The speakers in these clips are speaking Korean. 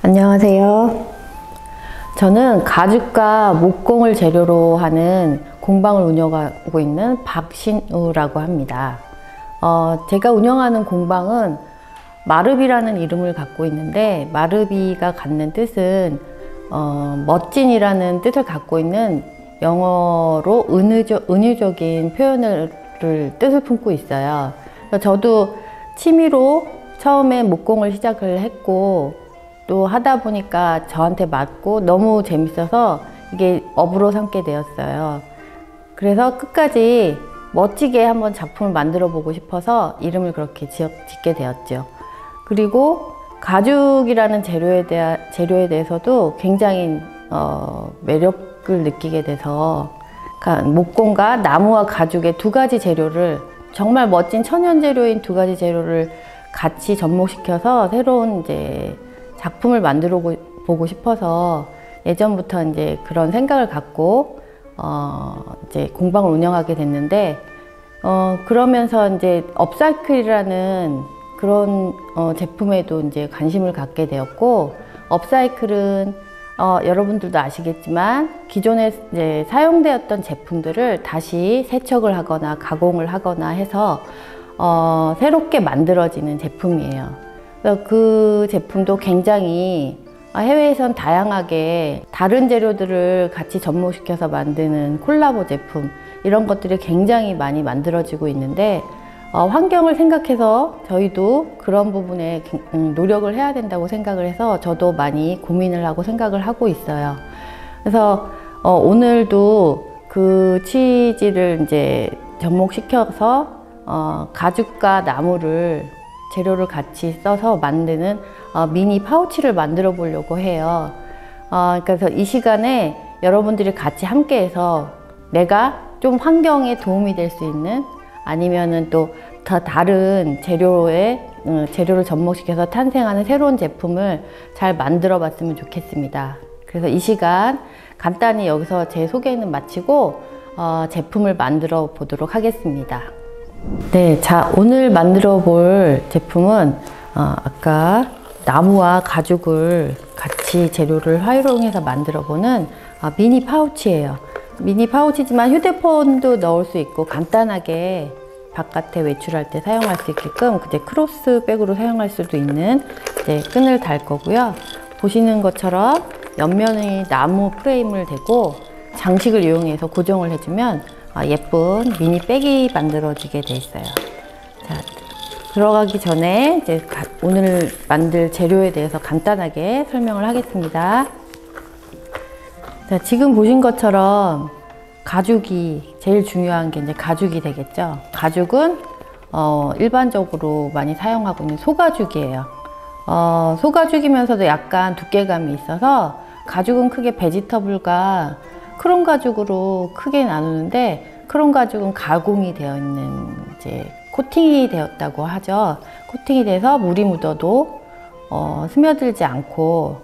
안녕하세요. 저는 가죽과 목공을 재료로 하는 공방을 운영하고 있는 박신우라고 합니다. 제가 운영하는 공방은 마르비라는 이름을 갖고 있는데, 마르비가 갖는 뜻은 멋진이라는 뜻을 갖고 있는 영어로 은유적인 표현을 뜻을 품고 있어요. 그래서 저도 취미로 처음에 목공을 시작을 했고, 또 하다 보니까 저한테 맞고 너무 재밌어서 이게 업으로 삼게 되었어요. 그래서 끝까지 멋지게 한번 작품을 만들어 보고 싶어서 이름을 그렇게 짓게 되었죠. 그리고 가죽이라는 재료에 대해서도 굉장히 매력을 느끼게 돼서, 그러니까 목공과 나무와 가죽의 두 가지 재료를, 정말 멋진 천연 재료인 두 가지 재료를 같이 접목시켜서 새로운 이제 작품을 만들어 보고 싶어서 예전부터 이제 그런 생각을 갖고 이제 공방을 운영하게 됐는데, 그러면서 이제 업사이클이라는 그런 제품에도 이제 관심을 갖게 되었고, 업사이클은 여러분들도 아시겠지만 기존에 이제 사용되었던 제품들을 다시 세척을 하거나 가공을 하거나 해서 새롭게 만들어지는 제품이에요. 그 제품도 굉장히 해외에선 다양하게 다른 재료들을 같이 접목시켜서 만드는 콜라보 제품, 이런 것들이 굉장히 많이 만들어지고 있는데, 환경을 생각해서 저희도 그런 부분에 노력을 해야 된다고 생각을 해서 저도 많이 고민을 하고 생각을 하고 있어요. 그래서 오늘도 그 취지를 이제 접목시켜서 가죽과 나무를 재료를 같이 써서 만드는 미니 파우치를 만들어 보려고 해요. 그래서 이 시간에 여러분들이 같이 함께해서 내가 좀 환경에 도움이 될 수 있는, 아니면은 또 더 다른 재료를 접목시켜서 탄생하는 새로운 제품을 잘 만들어 봤으면 좋겠습니다. 그래서 이 시간 간단히 여기서 제 소개는 마치고 제품을 만들어 보도록 하겠습니다. 네, 자, 오늘 만들어 볼 제품은 아까 나무와 가죽을 같이 재료를 활용해서 만들어 보는 미니 파우치예요. 미니 파우치지만 휴대폰도 넣을 수 있고, 간단하게 바깥에 외출할 때 사용할 수 있게끔 이제 크로스백으로 사용할 수도 있는 이제 끈을 달 거고요. 보시는 것처럼 옆면이 나무 프레임을 대고 장식을 이용해서 고정을 해주면 예쁜 미니 백이 만들어지게 돼 있어요. 자, 들어가기 전에 이제 오늘 만들 재료에 대해서 간단하게 설명을 하겠습니다. 자, 지금 보신 것처럼 가죽이 제일 중요한 게 이제 가죽이 되겠죠. 가죽은 일반적으로 많이 사용하고 있는 소가죽이에요. 소가죽이면서도 약간 두께감이 있어서, 가죽은 크게 베지터블과 크롬 가죽으로 크게 나누는데, 크롬 가죽은 가공이 되어 있는, 이제 코팅이 되었다고 하죠. 코팅이 돼서 물이 묻어도 스며들지 않고,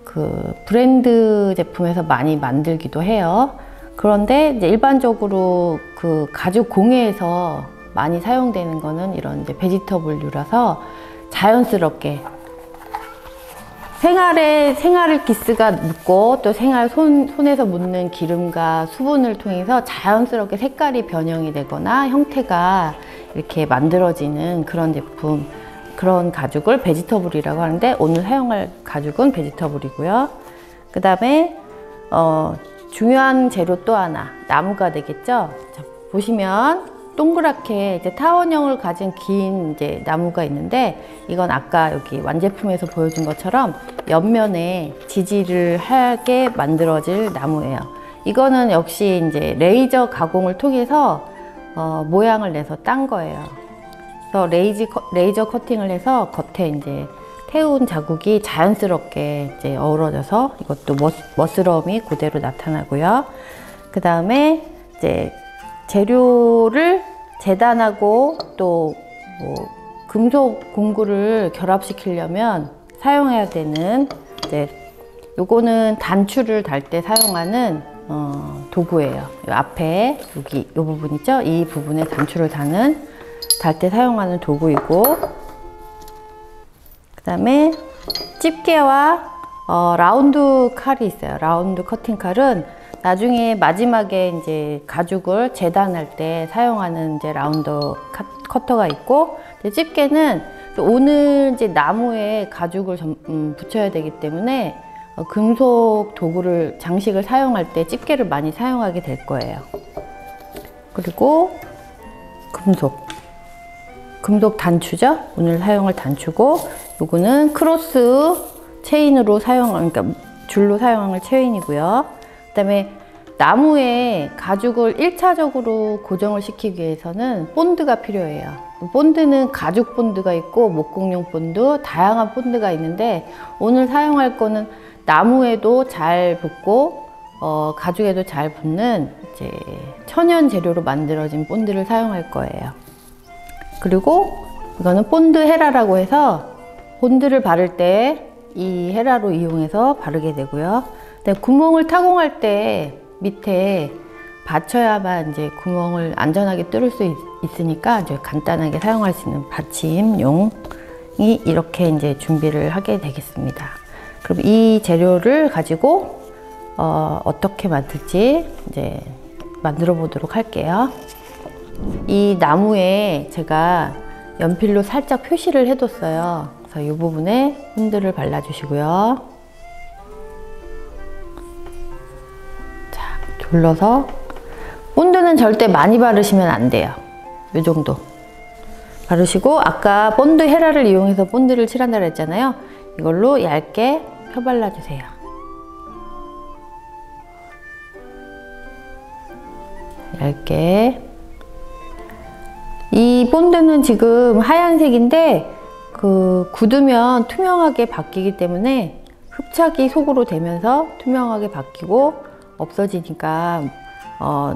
그 브랜드 제품에서 많이 만들기도 해요. 그런데 이제 일반적으로 그 가죽 공예에서 많이 사용되는 거는 이런 이제 베지터블류라서 자연스럽게 생활의 기스가 묻고, 또 손에서 묻는 기름과 수분을 통해서 자연스럽게 색깔이 변형이 되거나 형태가 이렇게 만들어지는 그런 제품, 그런 가죽을 베지터블이라고 하는데, 오늘 사용할 가죽은 베지터블이고요. 그 다음에 중요한 재료 또 하나, 나무가 되겠죠. 자, 보시면 동그랗게 이제 타원형을 가진 긴 이제 나무가 있는데, 이건 아까 여기 완제품에서 보여준 것처럼 옆면에 지지를 하게 만들어질 나무예요. 이거는 역시 이제 레이저 가공을 통해서 모양을 내서 딴 거예요. 그래서 레이저 커팅을 해서 겉에 이제 태운 자국이 자연스럽게 이제 어우러져서 이것도 멋스러움이 그대로 나타나고요. 그 다음에 이제 재료를 재단하고 또 금속 공구를 결합시키려면 사용해야 되는, 이제 요거는 단추를 달 때 사용하는 도구예요. 요 앞에 여기 이 부분 있죠? 이 부분에 단추를 달 때 사용하는 도구이고, 그 다음에 집게와 라운드 칼이 있어요. 라운드 커팅 칼은 나중에 마지막에 이제 가죽을 재단할 때 사용하는 이제 라운드 커터가 있고, 집게는 오늘 이제 나무에 가죽을 붙여야 되기 때문에 금속 도구를, 장식을 사용할 때 집게를 많이 사용하게 될 거예요. 그리고 금속 단추죠. 오늘 사용할 단추고, 요거는 크로스 체인으로 그러니까 줄로 사용할 체인이고요. 그 다음에 나무에 가죽을 1차적으로 고정을 시키기 위해서는 본드가 필요해요. 본드는 가죽 본드가 있고 목공용 본드, 다양한 본드가 있는데, 오늘 사용할 거는 나무에도 잘 붙고 가죽에도 잘 붙는 이제 천연 재료로 만들어진 본드를 사용할 거예요. 그리고 이거는 본드 헤라라고 해서 본드를 바를 때 이 헤라로 이용해서 바르게 되고요. 구멍을 타공할 때 밑에 받쳐야만 이제 구멍을 안전하게 뚫을 수 있으니까 이제 간단하게 사용할 수 있는 받침용이 이렇게 이제 준비를 하게 되겠습니다. 그럼 이 재료를 가지고 어떻게 만들지 이제 만들어 보도록 할게요. 이 나무에 제가 연필로 살짝 표시를 해뒀어요. 그래서 이 부분에 본드를 발라주시고요. 자, 둘러서. 본드는 절대 많이 바르시면 안 돼요. 이 정도 바르시고, 아까 본드 헤라를 이용해서 본드를 칠한다고 했잖아요. 이걸로 얇게 펴발라주세요. 얇게. 이 본드는 지금 하얀색인데 굳으면 투명하게 바뀌기 때문에 흡착이 속으로 되면서 투명하게 바뀌고 없어지니까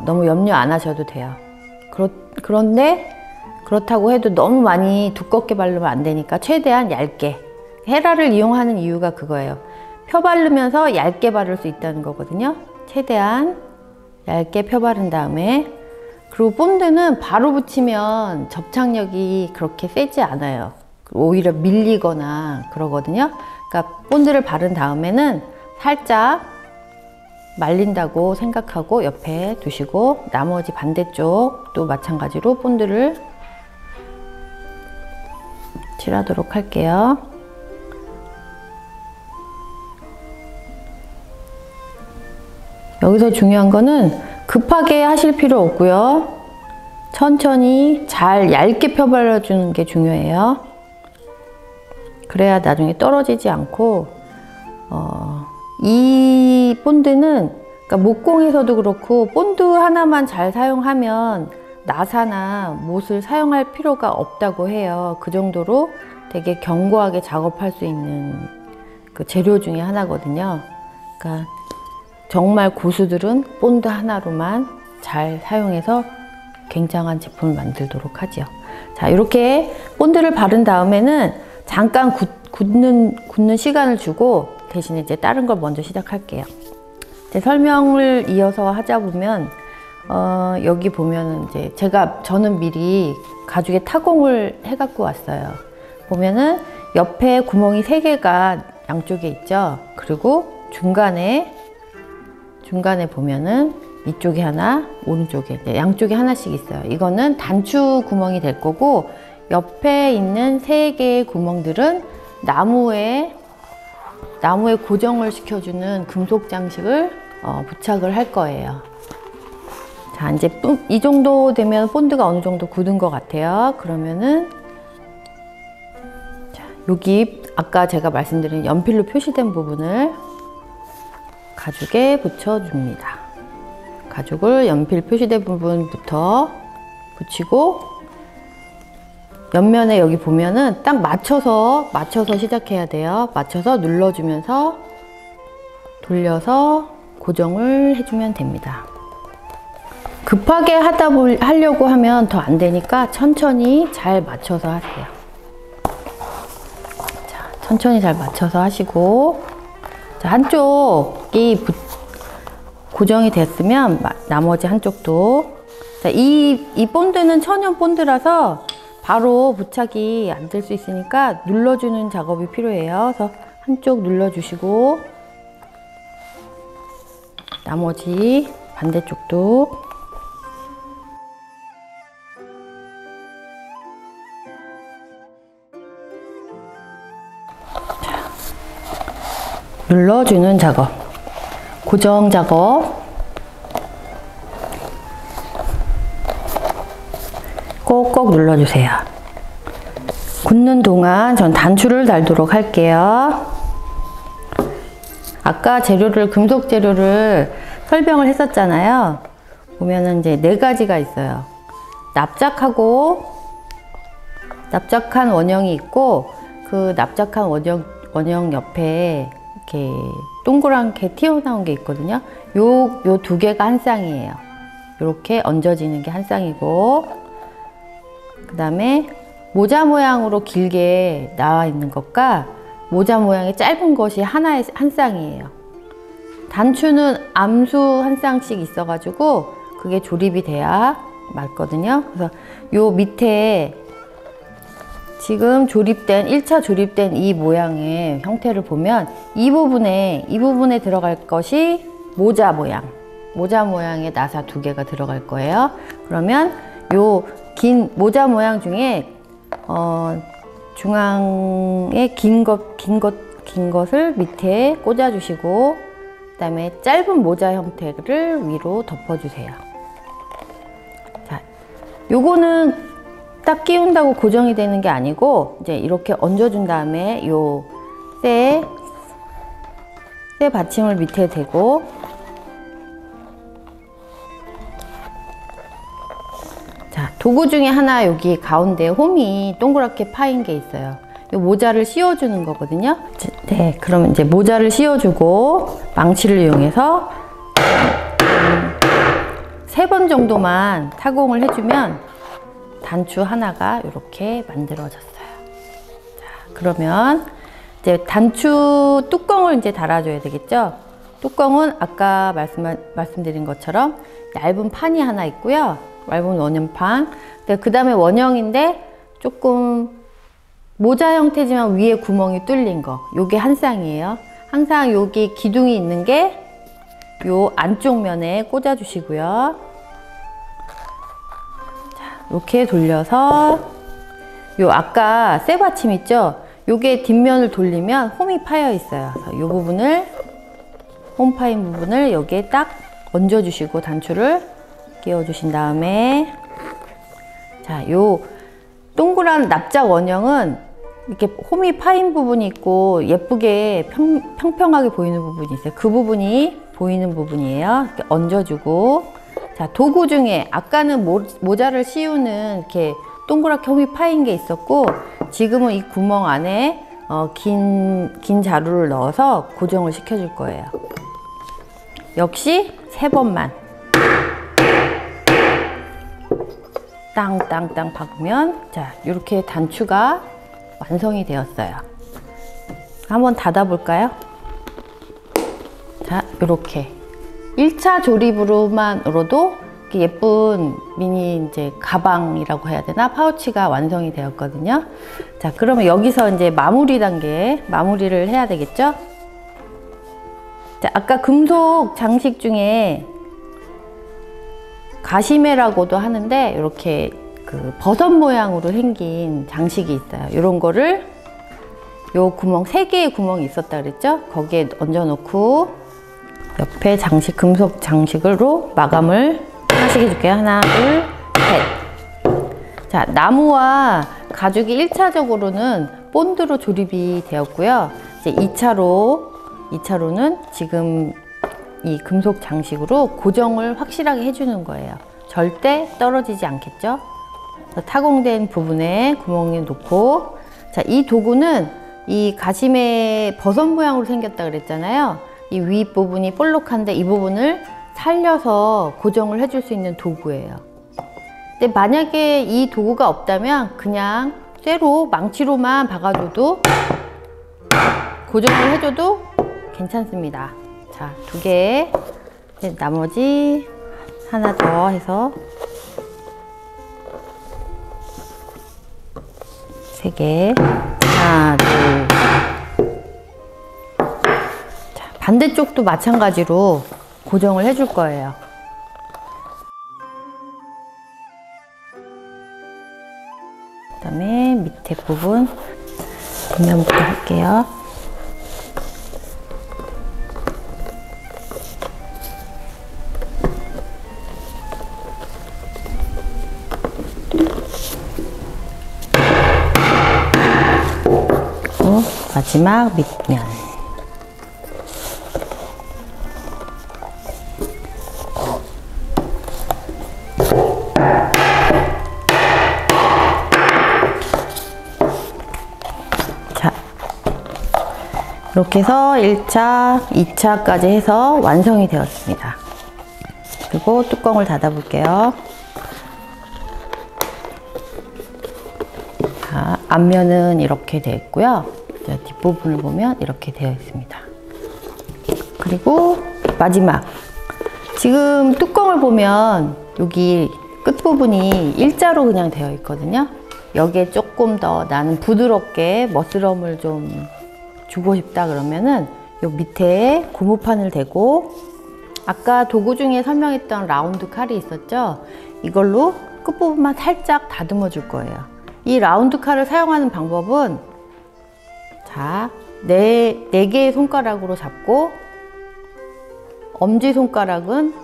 너무 염려 안 하셔도 돼요. 그런데 그렇다고 해도 너무 많이 두껍게 바르면 안 되니까 최대한 얇게. 헤라를 이용하는 이유가 그거예요. 펴 바르면서 얇게 바를 수 있다는 거거든요. 최대한 얇게 펴 바른 다음에, 그리고 본드는 바로 붙이면 접착력이 그렇게 세지 않아요. 오히려 밀리거나 그러거든요. 그러니까 본드를 바른 다음에는 살짝 말린다고 생각하고 옆에 두시고, 나머지 반대쪽도 마찬가지로 본드를 칠하도록 할게요. 여기서 중요한 거는 급하게 하실 필요 없고요. 천천히 잘 얇게 펴 발라주는 게 중요해요. 그래야 나중에 떨어지지 않고, 이 본드는 그러니까 목공에서도 그렇고 본드 하나만 잘 사용하면 나사나 못을 사용할 필요가 없다고 해요. 그 정도로 되게 견고하게 작업할 수 있는 그 재료 중에 하나거든요. 그러니까 정말 고수들은 본드 하나로만 잘 사용해서 굉장한 제품을 만들도록 하죠. 자, 이렇게 본드를 바른 다음에는 잠깐 굳는 시간을 주고, 대신에 이제 다른 걸 먼저 시작할게요. 이제 설명을 이어서 하자 보면, 여기 보면은 이제 저는 미리 가죽에 타공을 해 갖고 왔어요. 보면은 옆에 구멍이 3개가 양쪽에 있죠. 그리고 중간에 보면은 이쪽에 하나, 오른쪽에 양쪽에 하나씩 있어요. 이거는 단추 구멍이 될 거고, 옆에 있는 3개의 구멍들은 나무에 고정을 시켜주는 금속 장식을 부착을 할 거예요. 자, 이제 이 정도 되면 본드가 어느 정도 굳은 것 같아요. 그러면은 자, 여기 아까 제가 말씀드린 연필로 표시된 부분을 가죽에 붙여줍니다. 가죽을 연필 표시된 부분부터 붙이고, 옆면에 여기 보면은 딱 맞춰서 시작해야 돼요. 맞춰서 눌러주면서 돌려서 고정을 해주면 됩니다. 급하게 하려고 하면 더 안 되니까 천천히 잘 맞춰서 하세요. 자, 천천히 잘 맞춰서 하시고, 자, 한쪽이 고정이 됐으면 나머지 한쪽도. 자, 이 본드는 천연 본드라서 바로 부착이 안 될 수 있으니까 눌러주는 작업이 필요해요. 그래서 한쪽 눌러주시고 나머지 반대쪽도 눌러주는 작업, 고정 작업 꼭꼭 눌러주세요. 굳는 동안 전 단추를 달도록 할게요. 아까 금속 재료를 설명을 했었잖아요. 보면은 이제 4가지가 있어요. 납작한 원형이 있고, 그 납작한 원형 옆에 이렇게 동그랗게 튀어나온 게 있거든요. 요 2개가 한 쌍이에요. 이렇게 얹어지는 게 한 쌍이고, 그 다음에 모자 모양으로 길게 나와 있는 것과 모자 모양이 짧은 것이 한 쌍이에요. 단추는 암수 한 쌍씩 있어가지고 그게 조립이 돼야 맞거든요. 그래서 요 밑에 지금 1차 조립된 이 모양의 형태를 보면 이 부분에 들어갈 것이 모자 모양의 나사 2개가 들어갈 거예요. 그러면 요 긴 모자 모양 중에 중앙에 긴 것을 밑에 꽂아 주시고, 그 다음에 짧은 모자 형태를 위로 덮어주세요. 자, 요거는 딱 끼운다고 고정이 되는 게 아니고, 이제 이렇게 얹어준 다음에 요 쇠 받침을 밑에 대고, 자, 도구 중에 하나 여기 가운데 홈이 동그랗게 파인 게 있어요. 이 모자를 씌워주는 거거든요. 네, 그러면 이제 모자를 씌워주고 망치를 이용해서 3번 정도만 타공을 해주면 단추 하나가 이렇게 만들어졌어요. 자, 그러면 이제 단추 뚜껑을 이제 달아줘야 되겠죠. 뚜껑은 아까 말씀드린 것처럼 얇은 판이 하나 있고요. 얇은 원형판. 그 다음에 원형인데 조금 모자 형태지만 위에 구멍이 뚫린 거, 요게 한 쌍이에요. 항상 여기 기둥이 있는 게 요 안쪽 면에 꽂아 주시고요. 자, 이렇게 돌려서 요 아까 쇠 받침 있죠? 요게 뒷면을 돌리면 홈이 파여 있어요. 그래서 요 부분을, 홈 파인 부분을 여기에 딱 얹어 주시고 단추를 끼워 주신 다음에, 자, 요 동그란 납작 원형은 이렇게 홈이 파인 부분이 있고 예쁘게 평평하게 보이는 부분이 있어요. 그 부분이 보이는 부분이에요. 이렇게 얹어주고, 자, 도구 중에 아까는 모자를 씌우는 이렇게 동그랗게 홈이 파인 게 있었고, 지금은 이 구멍 안에 긴 자루를 넣어서 고정을 시켜줄 거예요. 역시 3번만 땅땅땅 박으면, 자, 이렇게 단추가 완성이 되었어요. 한번 닫아 볼까요? 자, 이렇게 1차 조립으로만으로도 예쁜 미니 이제 가방이라고 해야 되나, 파우치가 완성이 되었거든요. 자, 그러면 여기서 이제 마무리 단계, 마무리를 해야 되겠죠? 자, 아까 금속 장식 중에 가시메라고도 하는데 이렇게 그 버섯 모양으로 생긴 장식이 있어요. 이런 거를 요 구멍 3개의 구멍이 있었다 그랬죠? 거기에 얹어 놓고 옆에 장식, 금속 장식으로 마감을 하나씩 해줄게요. 하나, 둘, 셋. 자, 나무와 가죽이 1차적으로는 본드로 조립이 되었고요. 이제 2차로는 지금 이 금속 장식으로 고정을 확실하게 해주는 거예요. 절대 떨어지지 않겠죠? 타공된 부분에 구멍을 놓고, 자, 이 도구는 이 가시메 버섯 모양으로 생겼다 그랬잖아요. 이 윗부분이 볼록한데 이 부분을 살려서 고정을 해줄 수 있는 도구예요. 근데 만약에 이 도구가 없다면 그냥 쇠로, 망치로만 박아줘도, 고정을 해줘도 괜찮습니다. 자, 2개, 나머지 하나 더 해서 3개, 하나, 둘, 반대쪽도 마찬가지로 고정을 해줄 거예요. 그 다음에 밑에 부분 뒷면부터 할게요. 그리고 마지막 밑면. 이렇게 해서 1차, 2차까지 해서 완성이 되었습니다. 그리고 뚜껑을 닫아 볼게요. 자, 앞면은 이렇게 되어 있고요. 뒷부분을 보면 이렇게 되어 있습니다. 그리고 마지막, 지금 뚜껑을 보면 여기 끝부분이 일자로 그냥 되어 있거든요. 여기에 조금 더 나는 부드럽게 멋스러움을 좀 주고 싶다 그러면은 요 밑에 고무판을 대고, 아까 도구 중에 설명했던 라운드 칼이 있었죠? 이걸로 끝부분만 살짝 다듬어 줄 거예요. 이 라운드 칼을 사용하는 방법은, 자, 네 개의 손가락으로 잡고 엄지손가락은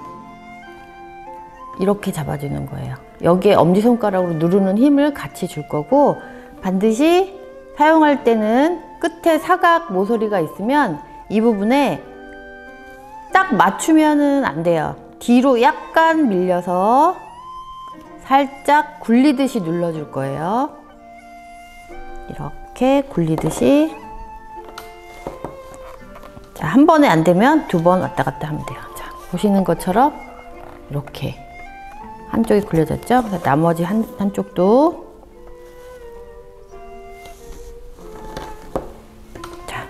이렇게 잡아주는 거예요. 여기에 엄지손가락으로 누르는 힘을 같이 줄 거고, 반드시 사용할 때는 끝에 사각 모서리가 있으면 이 부분에 딱 맞추면은 안 돼요. 뒤로 약간 밀려서 살짝 굴리듯이 눌러줄 거예요. 이렇게 굴리듯이. 자, 한 번에 안 되면 두 번 왔다 갔다 하면 돼요. 자, 보시는 것처럼 이렇게 한쪽이 굴려졌죠? 그래서 나머지 한쪽도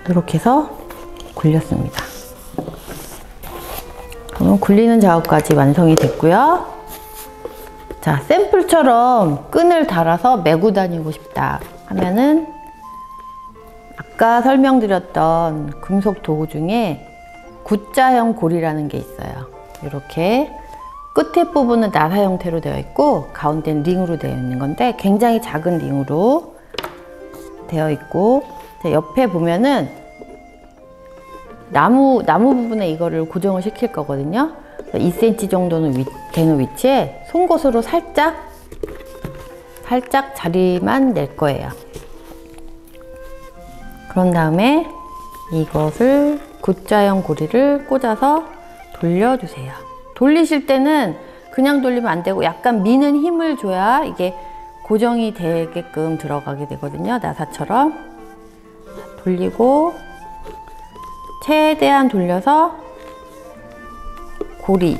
이렇게 해서 굴렸습니다. 그러면 굴리는 작업까지 완성이 됐고요. 자, 샘플처럼 끈을 달아서 메고 다니고 싶다 하면은 아까 설명드렸던 금속 도구 중에 V자형 고리라는 게 있어요. 이렇게 끝에 부분은 나사 형태로 되어 있고 가운데는 링으로 되어 있는 건데, 굉장히 작은 링으로 되어 있고, 옆에 보면은 나무 부분에 이거를 고정을 시킬 거거든요. 2cm 정도는 되는 위치에 송곳으로 살짝 자리만 낼 거예요. 그런 다음에 이것을 V자형 고리를 꽂아서 돌려주세요. 돌리실 때는 그냥 돌리면 안 되고 약간 미는 힘을 줘야 이게 고정이 되게끔 들어가게 되거든요. 나사처럼. 돌리고 최대한 돌려서 고리,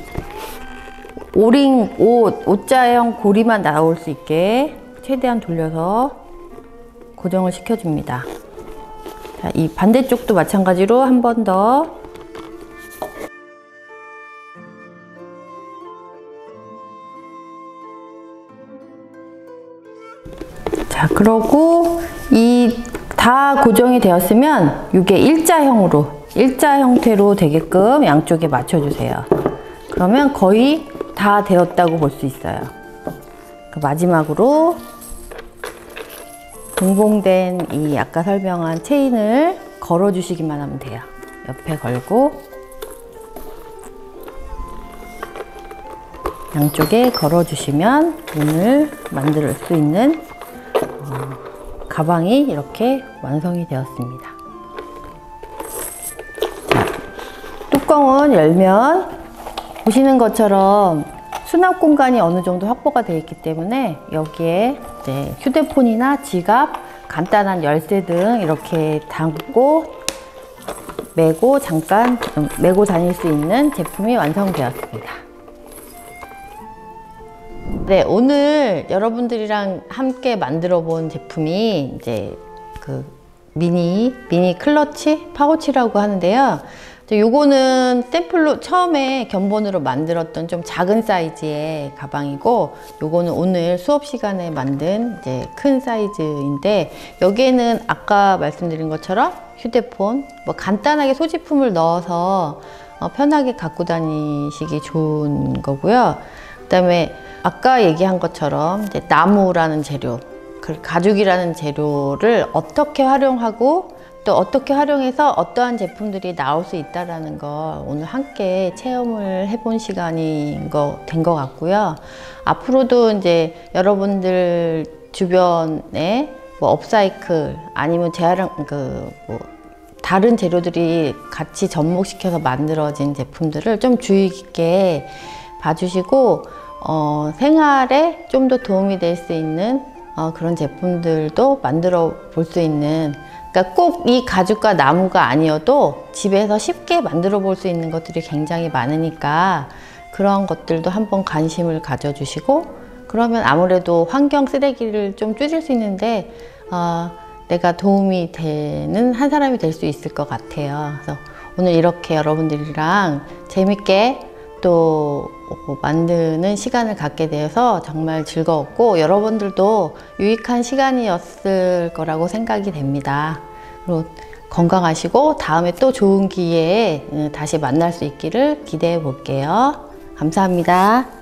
오링, O자형 고리만 나올 수 있게 최대한 돌려서 고정을 시켜줍니다. 자, 이 반대쪽도 마찬가지로 한 번 더. 자, 그러고 이 다 고정이 되었으면 이게 일자 형태로 되게끔 양쪽에 맞춰주세요. 그러면 거의 다 되었다고 볼 수 있어요. 마지막으로 동봉된 이 아까 설명한 체인을 걸어 주시기만 하면 돼요. 옆에 걸고 양쪽에 걸어 주시면 문을 만들 수 있는 가방이 이렇게 완성이 되었습니다. 자, 뚜껑은 열면 보시는 것처럼 수납 공간이 어느 정도 확보가 되어 있기 때문에 여기에 이제 휴대폰이나 지갑, 간단한 열쇠 등 이렇게 담고 메고 잠깐 메고 다닐 수 있는 제품이 완성되었습니다. 네, 오늘 여러분들이랑 함께 만들어 본 제품이 이제 그 미니 클러치 파우치라고 하는데요. 요거는 샘플로 처음에 견본으로 만들었던 좀 작은 사이즈의 가방이고, 요거는 오늘 수업 시간에 만든 이제 큰 사이즈인데, 여기에는 아까 말씀드린 것처럼 휴대폰, 뭐 간단하게 소지품을 넣어서 편하게 갖고 다니시기 좋은 거고요. 그다음에 아까 얘기한 것처럼 이제 나무라는 재료, 가죽이라는 재료를 어떻게 활용하고 또 어떻게 활용해서 어떠한 제품들이 나올 수 있다라는 거 오늘 함께 체험을 해본 시간이 된 것 같고요. 앞으로도 이제 여러분들 주변에 뭐 업사이클 아니면 재활용 다른 재료들이 같이 접목시켜서 만들어진 제품들을 좀 주의 깊게 봐주시고 생활에 좀 더 도움이 될 수 있는 그런 제품들도 만들어 볼 수 있는, 그러니까 꼭 이 가죽과 나무가 아니어도 집에서 쉽게 만들어 볼 수 있는 것들이 굉장히 많으니까 그런 것들도 한번 관심을 가져주시고, 그러면 아무래도 환경 쓰레기를 좀 줄일 수 있는데 내가 도움이 되는 한 사람이 될 수 있을 것 같아요. 그래서 오늘 이렇게 여러분들이랑 재밌게 또 만드는 시간을 갖게 되어서 정말 즐거웠고, 여러분들도 유익한 시간이었을 거라고 생각이 됩니다. 그리고 건강하시고 다음에 또 좋은 기회에 다시 만날 수 있기를 기대해 볼게요. 감사합니다.